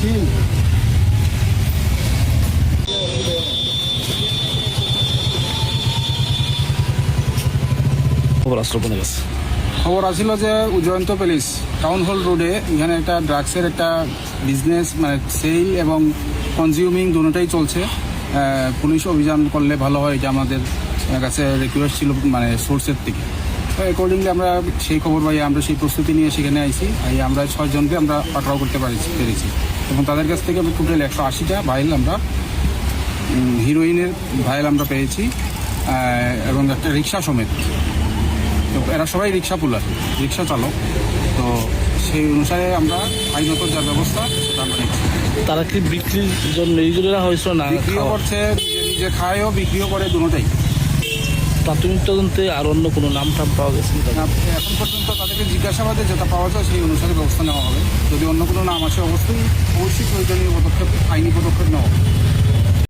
খবর আসলো কোন কাছে? খবর আসছিল যে জয়ন্ত প্যালেস টাউন হল রোডে এখানে একটা ড্রাগসের একটা বিজনেস মানে সেল এবং কনজিউমিং দুটোটাই চলছে। পুলিশ অভিযান করলে ভালো হয়, এটা আমাদের কাছে রিকোয়েস্ট ছিল মানে সোর্সের থেকে। তো অ্যাকর্ডিংলি আমরা সেই খবর পাই, আমরা সেই প্রস্তুতি নিয়ে সেখানে আইছি। আমরা 6 জনকে আমরা পাকড়াও করতে পেরেছি এবং তাদের কাছ থেকে টোটাল 180টা ভাইল আমরা হিরোইনের ভাইল আমরা পেয়েছি এবং একটা রিক্সা সমেত। তো এরা সবাই রিক্সা পুলার, রিক্সা চালক। তো সেই অনুসারে আমরা আইনত যা ব্যবস্থা সেটা আমরা নিচ্ছি। তারা কি বিক্রির জন্য এইগুলো হয়েছিল না? বিক্রিও করছে, নিজে খায়ও, বিক্রিও করে দুটোটাই। প্রাথমিক তদন্তে আর অন্য কোনো নাম টাম পাওয়া গেছে? এখন পর্যন্ত তাদেরকে জিজ্ঞাসাবাদে যেটা পাওয়া যায় সেই অনুসারে ব্যবস্থা নেওয়া হবে। যদি অন্য কোনো নাম আসে অবশ্যই প্রয়োজনীয় পদক্ষেপ, আইনি পদক্ষেপ নেওয়া হবে।